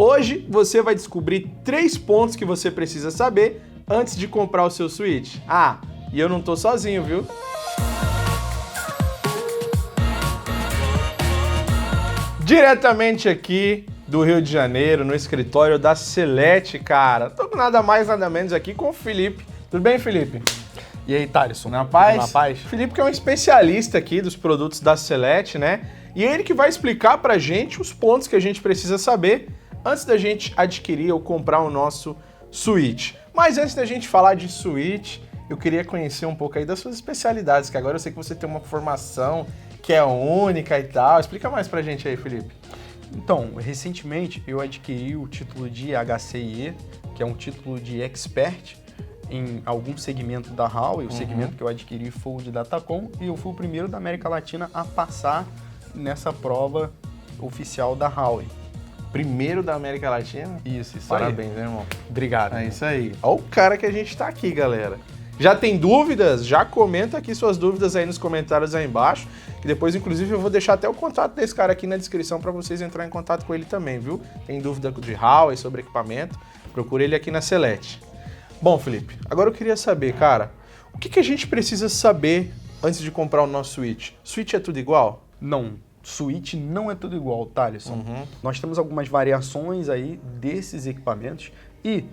Hoje você vai descobrir 3 pontos que você precisa saber antes de comprar o seu switch. Ah, e eu não tô sozinho, viu? Diretamente aqui do Rio de Janeiro, no escritório da Celete, cara. Tô com nada mais, nada menos aqui com o Felipe. Tudo bem, Felipe? E aí, Thaleson? Na paz? Na paz? Felipe que é um especialista aqui dos produtos da Celete, né? E é ele que vai explicar pra gente os pontos que a gente precisa saber antes da gente adquirir ou comprar o nosso switch. Mas antes da gente falar de switch, eu queria conhecer um pouco aí das suas especialidades, que agora eu sei que você tem uma formação que é única e tal. Explica mais pra gente aí, Felipe. Então, recentemente eu adquiri o título de HCIE, que é um título de expert em algum segmento da Huawei. O segmento que eu adquiri foi o de Datacom e eu fui o primeiro da América Latina a passar nessa prova oficial da Huawei. Primeiro da América Latina? Isso Parabéns, aí. né, irmão? Obrigado. É isso aí. Olha o cara que a gente tá aqui, galera. Já tem dúvidas? Já comenta aqui suas dúvidas aí nos comentários aí embaixo, que depois, inclusive, eu vou deixar até o contato desse cara aqui na descrição para vocês entrarem em contato com ele também, viu? Tem dúvida de Huawei sobre equipamento? Procure ele aqui na Celete. Bom, Felipe, agora eu queria saber, cara, o que a gente precisa saber antes de comprar o nosso switch? Switch é tudo igual? Não, switch não é tudo igual, Thaleson. Nós temos algumas variações aí desses equipamentos e,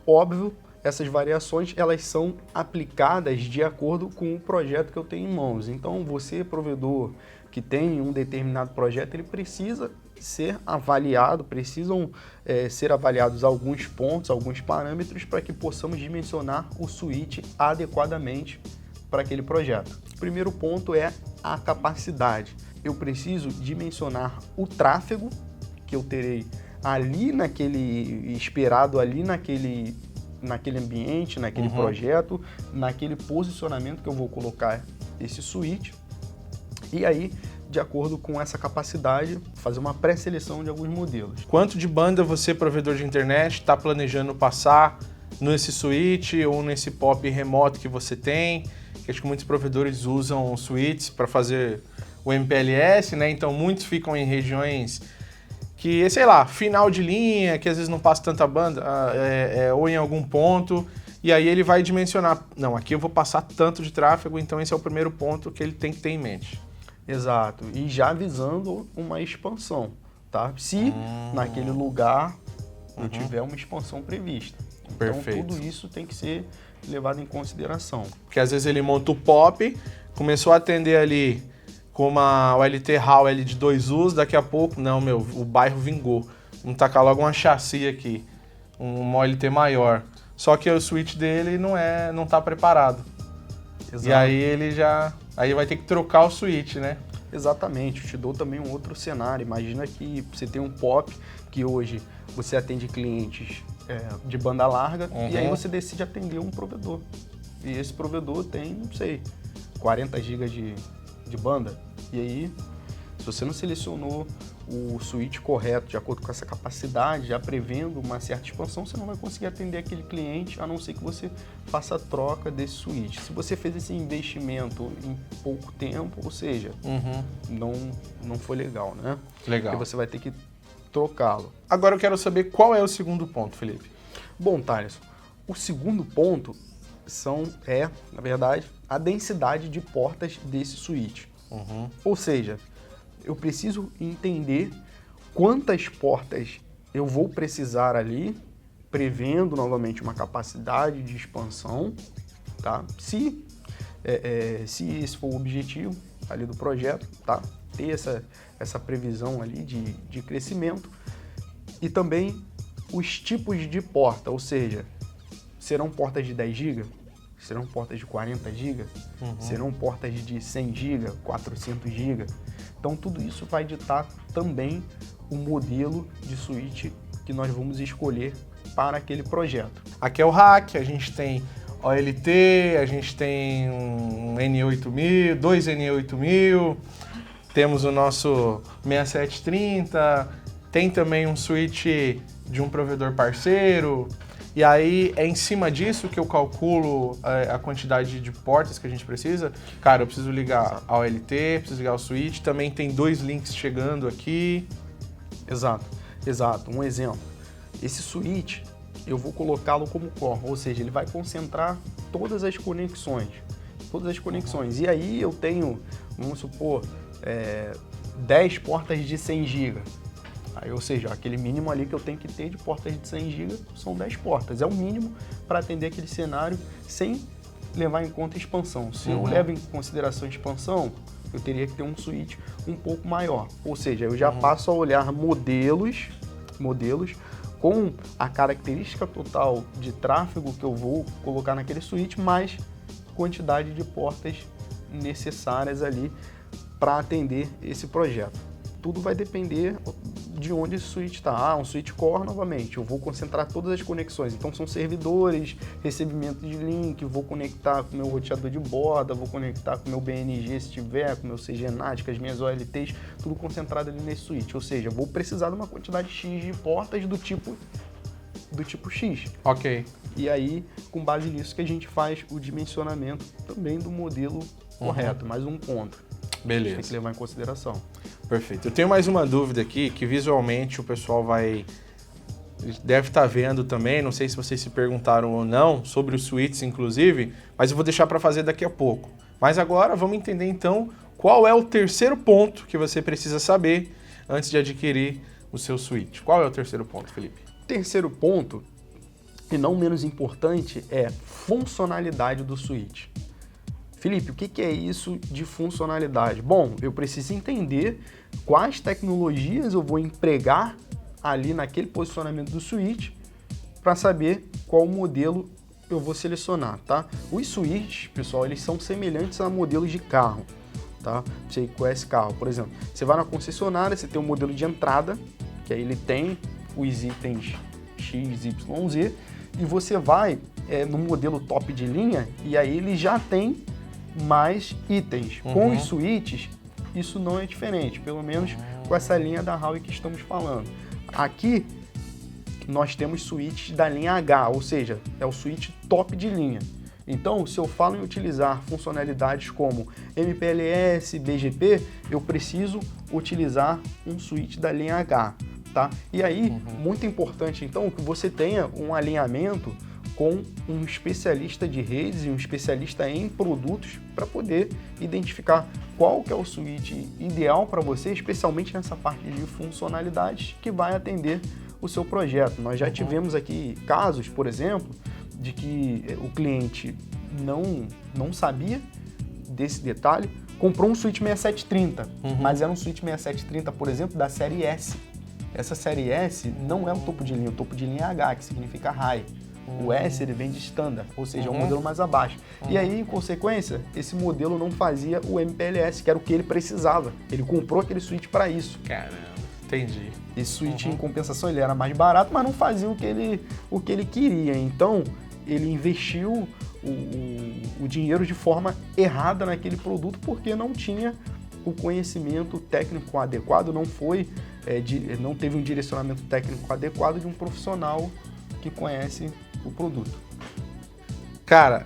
óbvio, essas variações elas são aplicadas de acordo com o projeto que eu tenho em mãos. Então, você, provedor que tem um determinado projeto, ele precisa ser avaliado, precisam ser avaliados alguns pontos, alguns parâmetros para que possamos dimensionar o switch adequadamente para aquele projeto. O primeiro ponto é a capacidade. Eu preciso dimensionar o tráfego que eu terei ali esperado ali naquele ambiente, naquele projeto, naquele posicionamento que eu vou colocar esse switch. E aí, de acordo com essa capacidade, fazer uma pré-seleção de alguns modelos. Quanto de banda você, provedor de internet, está planejando passar nesse switch ou nesse POP remoto que você tem? Que acho que muitos provedores usam switches para fazer o MPLS, né? Então muitos ficam em regiões que, sei lá, final de linha, que às vezes não passa tanta banda, ou em algum ponto, e aí ele vai dimensionar, não, aqui eu vou passar tanto de tráfego, então esse é o primeiro ponto que ele tem que ter em mente. Exato, e já visando uma expansão, tá? Se naquele lugar não tiver uma expansão prevista. Perfeito. Então tudo isso tem que ser levado em consideração. Porque às vezes ele monta o POP, começou a atender ali com uma OLT Huawei de 2 usos, daqui a pouco, não, o bairro vingou. Vamos tacar logo uma chassi aqui, uma OLT maior. Só que o switch dele não tá preparado. Exato. E aí aí vai ter que trocar o switch, né? Exatamente, eu te dou também um outro cenário. Imagina que você tem um POP que hoje você atende clientes de banda larga e aí você decide atender um provedor. E esse provedor tem, não sei, 40 GB de banda. E aí, se você não selecionou o switch correto, de acordo com essa capacidade, já prevendo uma certa expansão, você não vai conseguir atender aquele cliente, a não ser que você faça a troca desse switch. Se você fez esse investimento em pouco tempo, ou seja, não foi legal, né? Legal. Porque você vai ter que trocá-lo. Agora eu quero saber qual é o segundo ponto, Felipe. Bom, Thaleson, o segundo ponto na verdade, a densidade de portas desse switch. Ou seja, eu preciso entender quantas portas eu vou precisar ali, prevendo novamente uma capacidade de expansão, tá? Se esse for o objetivo ali do projeto, tá? Ter essa previsão ali de crescimento e também os tipos de porta, ou seja, serão portas de 10 GB? Serão portas de 40 GB? Serão portas de 100 GB, 400 GB? Então tudo isso vai ditar também o modelo de switch que nós vamos escolher para aquele projeto. Aqui é o rack, a gente tem OLT, a gente tem um N8000, dois N8000, temos o nosso 6730, tem também um switch de um provedor parceiro, e aí é em cima disso que eu calculo a quantidade de portas que a gente precisa. Cara, eu preciso ligar a OLT, preciso ligar o switch, também tem 2 links chegando aqui. Exato. Um exemplo. esse switch eu vou colocá-lo como core, ou seja, ele vai concentrar todas as conexões. E aí eu tenho, vamos supor, 10 portas de 100 GB. Aí, ou seja, aquele mínimo ali que eu tenho que ter de portas de 100 GB são 10 portas. É o mínimo para atender aquele cenário sem levar em conta a expansão. Se eu levo em consideração a expansão, eu teria que ter um switch um pouco maior. Ou seja, eu já passo a olhar modelos com a característica total de tráfego que eu vou colocar naquele switch, mais quantidade de portas necessárias ali para atender esse projeto. Tudo vai depender de onde esse switch está. Um switch core, novamente, eu vou concentrar todas as conexões. Então, são servidores, recebimento de link, vou conectar com o meu roteador de borda, vou conectar com o meu BNG se tiver, com o meu CGNAT, com as minhas OLTs, tudo concentrado ali nesse switch. Ou seja, vou precisar de uma quantidade X de portas do tipo X. Ok. E aí, com base nisso que a gente faz o dimensionamento também do modelo correto, mais um ponto. Beleza. Tem que levar em consideração. Perfeito. Eu tenho mais uma dúvida aqui, que visualmente o pessoal deve estar vendo também, não sei se vocês se perguntaram ou não, sobre os switches inclusive, mas eu vou deixar para fazer daqui a pouco. Mas agora vamos entender então qual é o terceiro ponto que você precisa saber antes de adquirir o seu switch. Qual é o terceiro ponto, Felipe? Terceiro ponto, e não menos importante, é funcionalidade do switch. Felipe, o que é isso de funcionalidade? Bom, eu preciso entender quais tecnologias eu vou empregar ali naquele posicionamento do switch para saber qual modelo eu vou selecionar, tá? Os switches, pessoal, eles são semelhantes a modelos de carro, tá? Você conhece carro, por exemplo, você vai na concessionária, você tem um modelo de entrada, que aí ele tem os itens X, Y, Z, e você vai no modelo top de linha e aí ele já tem mais itens. Com os switches, isso não é diferente, pelo menos com essa linha da Huawei que estamos falando. Aqui, nós temos switches da linha H, ou seja, é o switch top de linha. Então, se eu falo em utilizar funcionalidades como MPLS, BGP, eu preciso utilizar um switch da linha H, tá? E aí, muito importante, então, que você tenha um alinhamento com um especialista de redes e um especialista em produtos para poder identificar qual que é o switch ideal para você, especialmente nessa parte de funcionalidades que vai atender o seu projeto. Nós já tivemos aqui casos, por exemplo, de que o cliente não sabia desse detalhe, comprou um switch 6730, mas era um switch 6730, por exemplo, da série S. Essa série S não é o topo de linha é H, que significa high. O S ele vem de standard, ou seja, é um modelo mais abaixo. E aí, em consequência, esse modelo não fazia o MPLS, que era o que ele precisava. Ele comprou aquele switch para isso. Caramba, entendi. Esse switch, em compensação, ele era mais barato, mas não fazia o que ele queria. Então, ele investiu o dinheiro de forma errada naquele produto porque não tinha o conhecimento técnico adequado, não teve um direcionamento técnico adequado de um profissional que conhece o produto. Cara,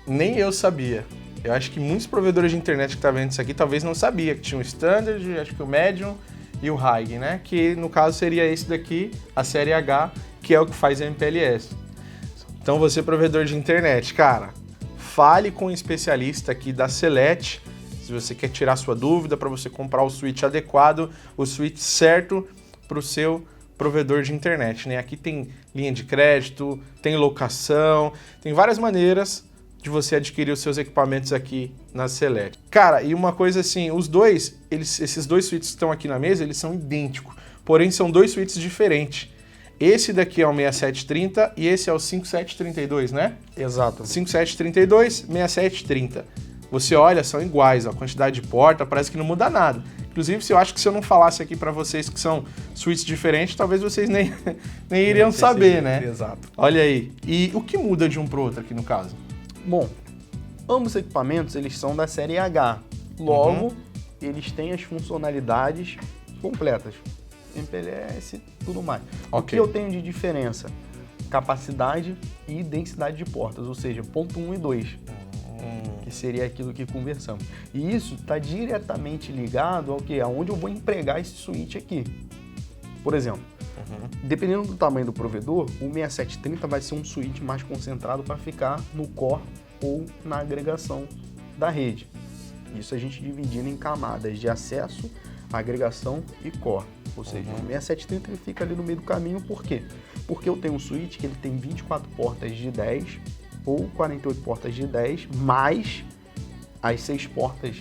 nem eu sabia. Eu acho que muitos provedores de internet que estão vendo isso aqui talvez não sabia que tinha o Standard, acho que o Medium e o High, né? Que no caso seria esse daqui, a série H, que é o que faz a MPLS. Então você, provedor de internet, cara, fale com um especialista aqui da Celete, se você quer tirar sua dúvida para você comprar o switch adequado, o switch certo para o seu provedor de internet, né? Aqui tem linha de crédito, tem locação, tem várias maneiras de você adquirir os seus equipamentos aqui na Celete. Cara, e uma coisa assim, esses dois switches que estão aqui na mesa, eles são idênticos, porém são dois switches diferentes. Esse daqui é o 6730 e esse é o 5732, né? Exato. 5732, 6730. Você olha, são iguais, a quantidade de porta, parece que não muda nada. Inclusive, eu acho que se eu não falasse aqui para vocês que são switches diferentes, talvez vocês nem iriam saber, né? Exato. Olha aí. E o que muda de um para o outro aqui no caso? Bom, ambos equipamentos eles são da série H. Logo, eles têm as funcionalidades completas. MPLS, tudo mais. Okay. O que eu tenho de diferença? Capacidade e densidade de portas, ou seja, ponto 1 e 2. Que seria aquilo que conversamos. E isso está diretamente ligado ao que? Aonde eu vou empregar esse switch aqui. Por exemplo, Dependendo do tamanho do provedor, o 6730 vai ser um switch mais concentrado para ficar no core ou na agregação da rede. Isso a gente dividindo em camadas de acesso, agregação e core. Ou seja, o 6730 ele fica ali no meio do caminho, por quê? Porque eu tenho um switch que ele tem 24 portas de 10 ou 48 portas de 10, mais as 6 portas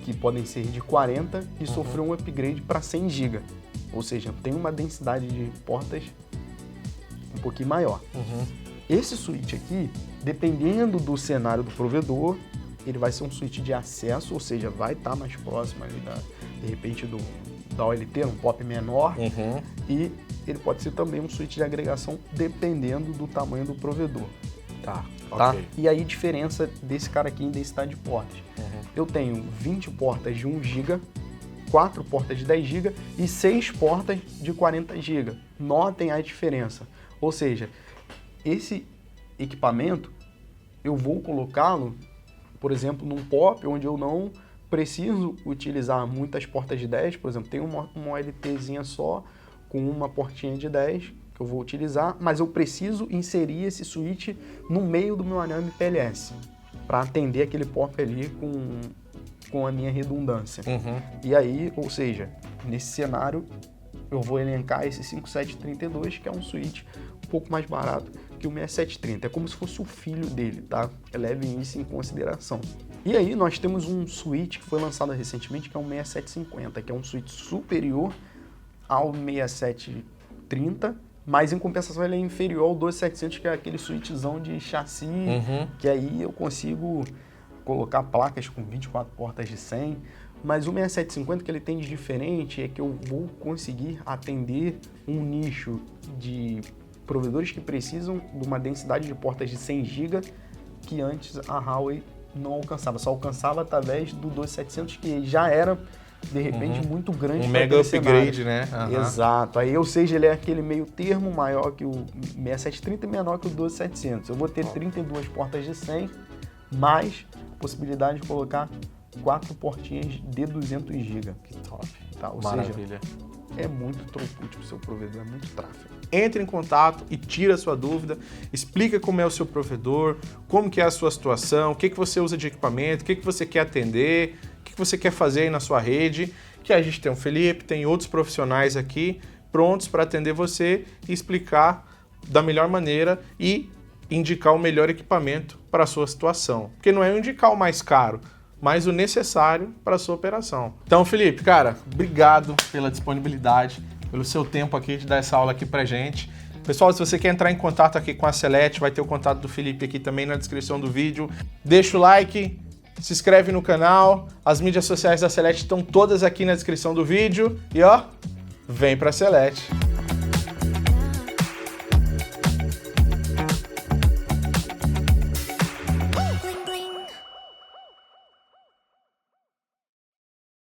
que podem ser de 40 e sofrer um upgrade para 100 GB. Ou seja, tem uma densidade de portas um pouquinho maior. Esse switch aqui, dependendo do cenário do provedor, ele vai ser um switch de acesso, ou seja, vai estar mais próximo ali de repente da OLT, um POP menor, e ele pode ser também um switch de agregação dependendo do tamanho do provedor. Tá? Okay. E aí, diferença desse cara aqui em densidade de portas. Eu tenho 20 portas de 1 GB, 4 portas de 10 GB e 6 portas de 40 GB. Notem a diferença. Ou seja, esse equipamento, eu vou colocá-lo, por exemplo, num POP onde eu não preciso utilizar muitas portas de 10, por exemplo, tem uma OLTzinha só com uma portinha de 10 que eu vou utilizar, mas eu preciso inserir esse switch no meio do meu anel MPLS para atender aquele POP ali com a minha redundância. E aí, ou seja, nesse cenário eu vou elencar esse 5732, que é um switch um pouco mais barato que o 6730. É como se fosse o filho dele, tá? Levem isso em consideração. E aí nós temos um switch que foi lançado recentemente, que é o 6750, que é um switch superior ao 6730, mas em compensação ele é inferior ao 12700, que é aquele switchzão de chassi, que aí eu consigo colocar placas com 24 portas de 100, mas o 6750 que ele tem de diferente é que eu vou conseguir atender um nicho de provedores que precisam de uma densidade de portas de 100 GB que antes a Huawei não alcançava, só alcançava através do 12700, que já era de repente muito grande. Um mega upgrade, né? Exato. Aí, ou seja, ele é aquele meio termo maior que o 6730 e menor que o 12700. Eu vou ter 32 portas de 100, mais possibilidade de colocar 4 portinhas de 200 GB. Que top. Tá? Ou Maravilha. seja, é muito throughput para o seu provedor, é muito tráfego. Entre em contato e tira a sua dúvida, explica como é o seu provedor, como que é a sua situação, o que você usa de equipamento, o que você quer atender, o que você quer fazer aí na sua rede, que a gente tem o Felipe, tem outros profissionais aqui prontos para atender você e explicar da melhor maneira e indicar o melhor equipamento para a sua situação. Porque não é indicar o mais caro, mas o necessário para a sua operação. Então, Felipe, cara, obrigado pela disponibilidade, pelo seu tempo aqui de dar essa aula aqui pra gente. Pessoal, se você quer entrar em contato aqui com a Celete, vai ter o contato do Felipe aqui também na descrição do vídeo. Deixa o like, se inscreve no canal, as mídias sociais da Celete estão todas aqui na descrição do vídeo e ó, vem pra Celete.